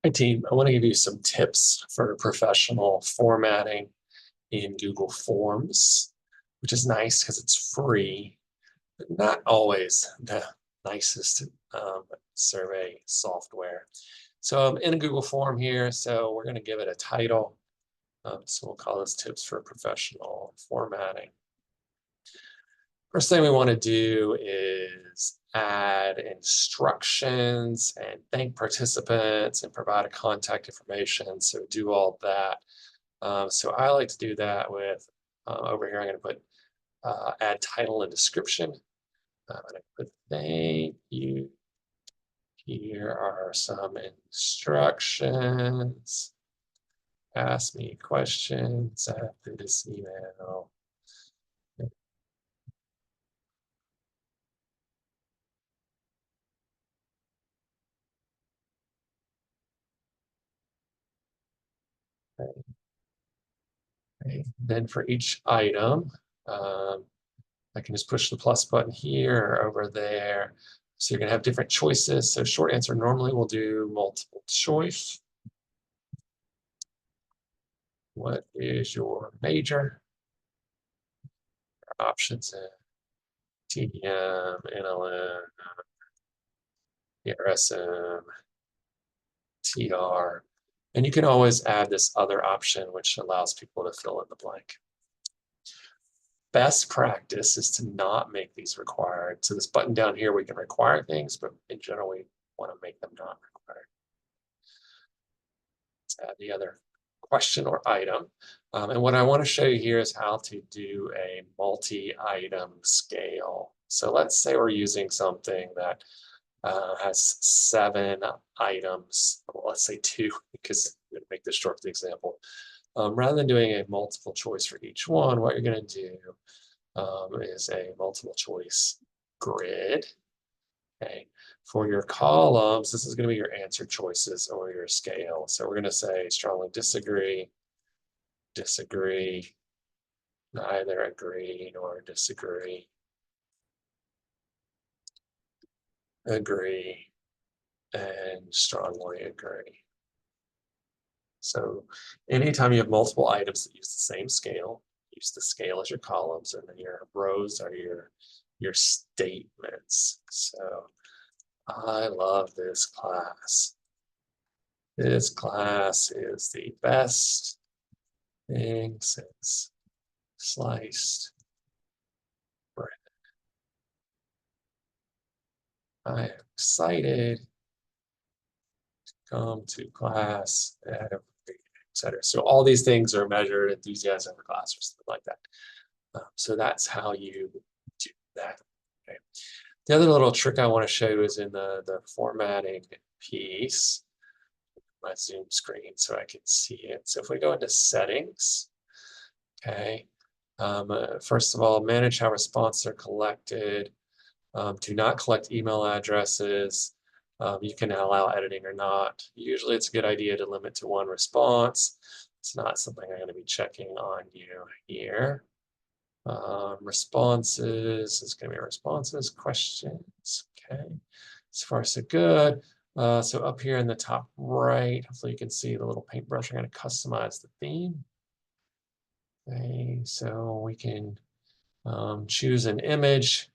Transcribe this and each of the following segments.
Hi team, I want to give you some tips for professional formatting in Google Forms, which is nice because it's free, but not always the nicest survey software. So I'm in a Google form here, so we're going to give it a title. So we'll call this tips for professional formatting. First thing we want to do is add instructions and thank participants and provide a contact information. So do all that. So I like to do that with, over here I'm going to put add title and description. I'm going to put thank you. Here are some instructions. Ask me questions at this email. Okay. Then for each item, I can just push the plus button here or over there. So you're going to have different choices. So short answer, normally we'll do multiple choice. What is your major? Options in TDM, NLM, ERSM, TR. And you can always add this other option, which allows people to fill in the blank. Best practice is to not make these required. So this button down here, we can require things, but in general, we want to make them not required. Let's add the other question or item. And what I want to show you here is how to do a multi-item scale. So let's say we're using something that has 7 items. Well, let's say 2, because I'm going to make this short for the example. Rather than doing a multiple choice for each one, what you're going to do is a multiple choice grid. Okay. For your columns, this is going to be your answer choices or your scale. So we're going to say strongly disagree, disagree, neither agree nor disagree, agree, and strongly agree. So anytime you have multiple items that use the same scale, use the scale as your columns, and then your rows are your statements. So I love this class. This class is the best thing since sliced bread. I am excited to come to class, etc. So all these things are measured enthusiasm for class or something like that. So that's how you do that. Okay. The other little trick I want to show you is in the formatting piece. My Zoom screen so I can see it. So if we go into settings, okay, first of all, manage how responses are collected. Do not collect email addresses. You can allow editing or not. Usually it's a good idea to limit to 1 response. It's not something I'm going to be checking on you here. Responses is going to be responses, questions. Okay, so far so good. So up here in the top right, hopefully you can see the little paintbrush. I'm going to customize the theme. Okay, so we can choose an image.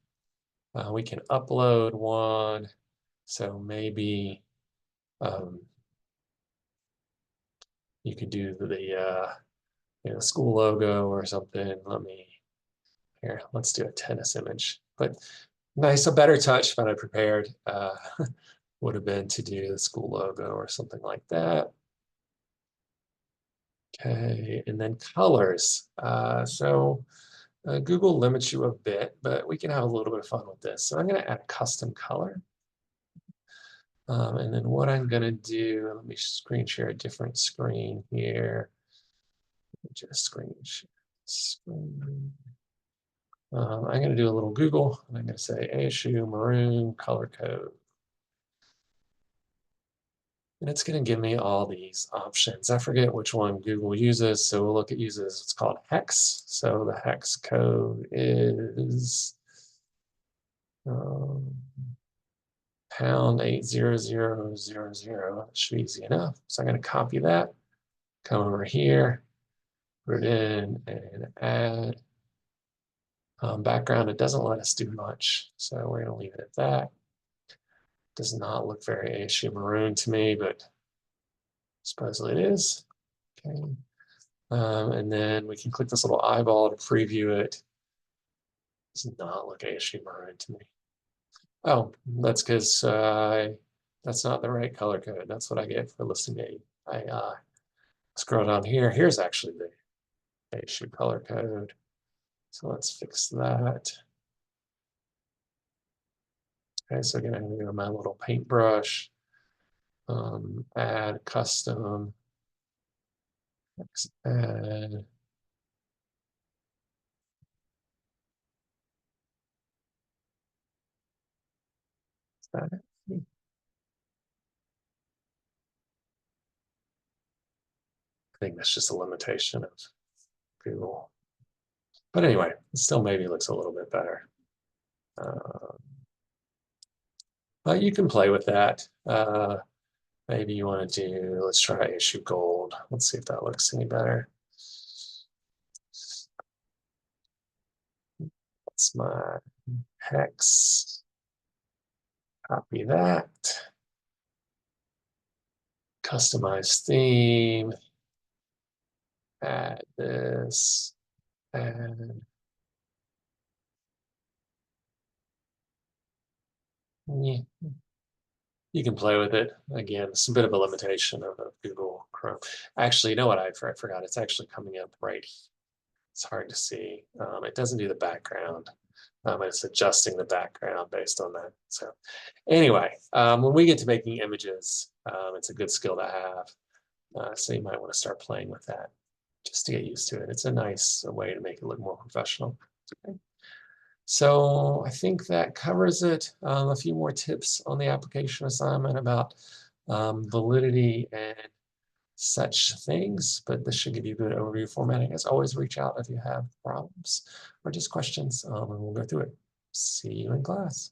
We can upload one. So maybe you could do the school logo or something. Let's do a tennis image. But nice, a better touch than I prepared would have been to do the school logo or something like that. Okay, and then colors. Google limits you a bit, but we can have a little bit of fun with this. So I'm going to add a custom color. And then what I'm going to do, let me screen share a different screen here. Just screen share. I'm going to do a little Google, and I'm going to say ASU maroon color code. And it's going to give me all these options. I forget which one Google uses, so we'll look at uses. It's called hex. So the hex code is pound 80000. That should be easy enough. So I'm going to copy that, come over here, put it in and add background. It doesn't let us do much, so we're going to leave it at that. Does not look very ASU maroon to me, but supposedly it is. Okay. And then we can click this little eyeball to preview it. Does not look ASU maroon to me. Oh, that's because that's not the right color code. That's what I get for listening to AI. Scroll down here. Here's actually the ASU color code. So let's fix that. Okay, so again, I'm going to go to my little paintbrush, add custom, add. That it? I think that's just a limitation of Google. But anyway, it still maybe looks a little bit better. But you can play with that. Maybe you want to do, let's try issue gold. Let's see if that looks any better. That's my hex. Copy that. Customize theme. Add this. And yeah, you can play with it. Again, it's a bit of a limitation of Google Chrome. Actually, you know what? I forgot. It's actually coming up right. It's hard to see. It doesn't do the background. It's adjusting the background based on that. So anyway, when we get to making images, it's a good skill to have. So you might want to start playing with that just to get used to it. It's a nice way to make it look more professional. Okay. So I think that covers it. A few more tips on the application assignment about validity and such things, but this should give you a good overview of formatting. As always, reach out if you have problems or just questions, and we'll go through it. See you in class.